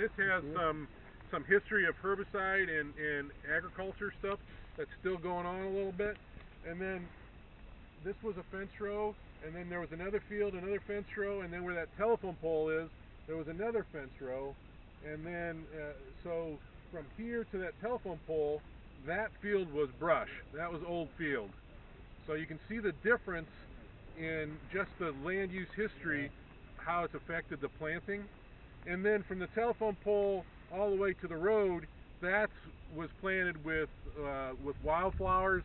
this has some history of herbicide and agriculture stuff that's still going on a little bit. And then this was a fence row, and then there was another field, another fence row, and then where that telephone pole is, there was another fence row. And then so from here to that telephone pole, that field was brush. That was old field. So you can see the difference in just the land use history, how it's affected the planting. And then from the telephone pole all the way to the road, that was planted with wildflowers,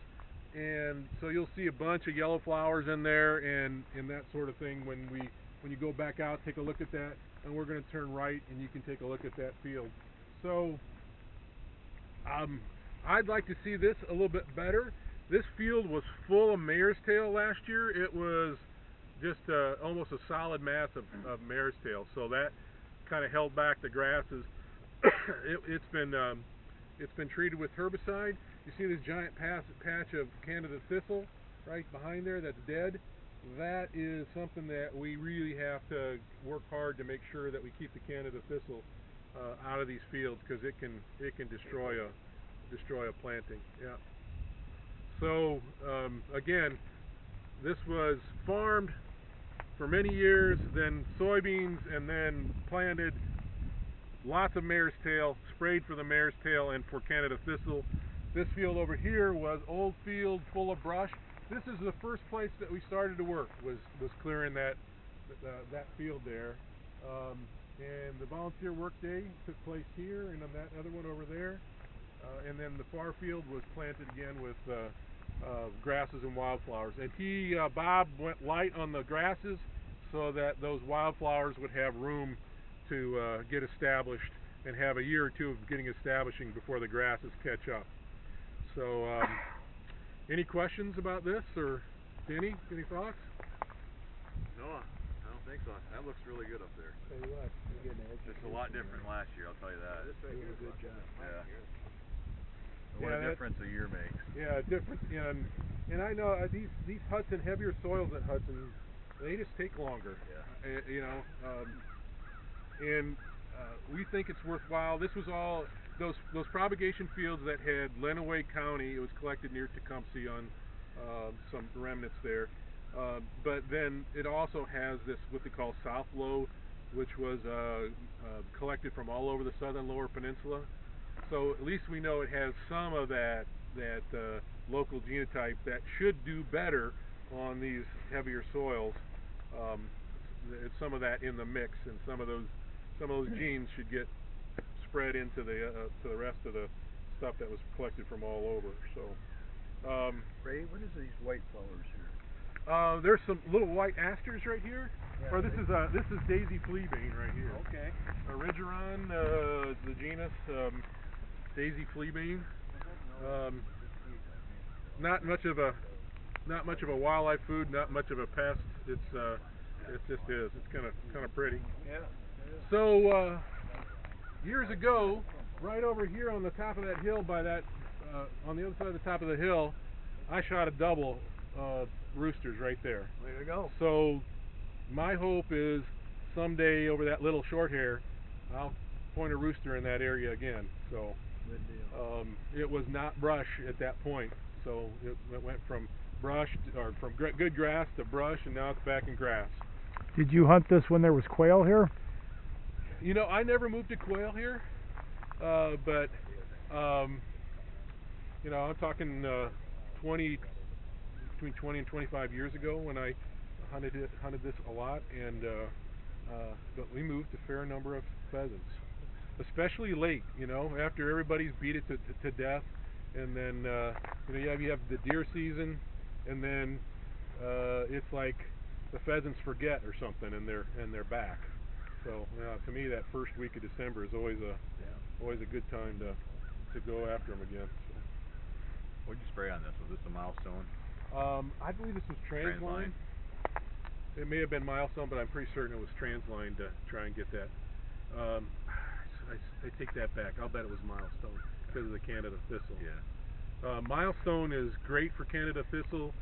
and so you'll see a bunch of yellow flowers in there and that sort of thing when you go back out. Take a look at that, and we're going to turn right and you can take a look at that field. So I'd like to see this a little bit better. This field was full of mare's tail last year. It was just almost a solid mass of mare's tail, so that kind of held back the grasses. It's been treated with herbicide. You see this giant patch of Canada thistle right behind there that's dead. That is something that we really have to work hard to make sure that we keep the Canada thistle out of these fields, because it can destroy a planting. Yeah. So again, this was farmed for many years, then soybeans, and then planted. Lots of mare's tail, sprayed for the mare's tail and for Canada thistle. This field over here was old field full of brush. This is the first place that we started to work, was clearing that field there. And the volunteer work day took place here and on that other one over there. And then the far field was planted again with grasses and wildflowers. And Bob went light on the grasses so that those wildflowers would have room to get established and have a year or two of getting establishing before the grasses catch up. So any questions about this, or Danny, any thoughts? No, I don't think so. That looks really good up there. It's a lot different than last year, I'll tell you that. Doing a good job. Yeah. What a difference a year makes. Yeah, difference. And I know these Hudson, heavier soils at Hudson, they just take longer. Yeah. And we think it's worthwhile. This was all those propagation fields that had Lenawee County. It was collected near Tecumseh on some remnants there. But then it also has this what they call South Low, which was collected from all over the southern Lower Peninsula. So at least we know it has some of that local genotype that should do better on these heavier soils. It's some of that in the mix, and some of those genes should get spread into to the rest of the stuff that was collected from all over. So, Ray, what is these white flowers here? there's some little white asters right here. Yeah, or this is daisy fleabane right here. Okay. Origeron, the genus daisy fleabane. Not much of a wildlife food, not much of a pest. It just is. It's kind of pretty. Yeah. So years ago, right over here on the top of that hill, by that on the other side of the top of the hill, I shot a double roosters right there. Way to go. So my hope is someday over that little short hair, I'll point a rooster in that area again. So good deal. It was not brush at that point. So it went from brush or from good grass to brush, and now it's back in grass. Did you hunt this when there was quail here? I never moved to quail here, but I'm talking between 20 and 25 years ago when I hunted this a lot, and but we moved a fair number of pheasants, especially late. After everybody's beat it to death, and then you have the deer season, and then it's like the pheasants forget or something, and they're back. So to me, that first week of December is always a good time to go after them again. So. What did you spray on this? Was this a milestone? I believe this was transline. It may have been milestone, but I'm pretty certain it was transline to try and get that. I take that back. I'll bet it was milestone because of the Canada thistle. Yeah. Milestone is great for Canada thistle.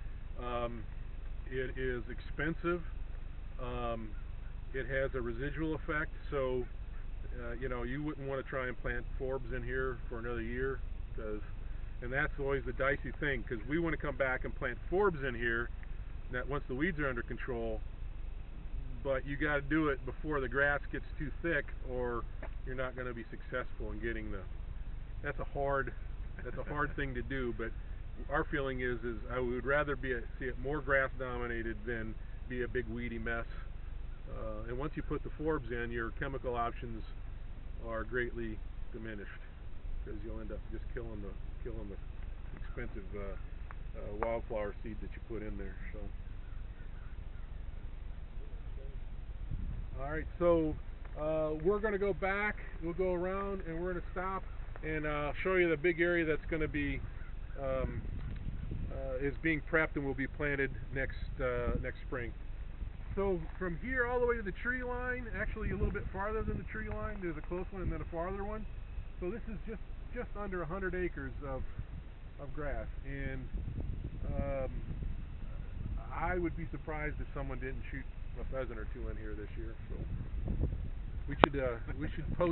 It is expensive. It has a residual effect, so you know, you wouldn't want to try and plant forbs in here for another year, and that's always the dicey thing, because we want to come back and plant forbs in here that once the weeds are under control, but you got to do it before the grass gets too thick, or you're not going to be successful in getting that's a hard thing to do. But our feeling is I would rather see it more grass dominated than be a big weedy mess. And once you put the forbs in, your chemical options are greatly diminished, because you'll end up just killing the expensive wildflower seed that you put in there. So, all right, so we're going to go back. We'll go around, and we're going to stop and show you the big area that's going to be is being prepped and will be planted next spring. So from here all the way to the tree line, actually a little bit farther than the tree line, there's a close one and then a farther one. So this is just under 100 acres of grass, and I would be surprised if someone didn't shoot a pheasant or two in here this year. So we should post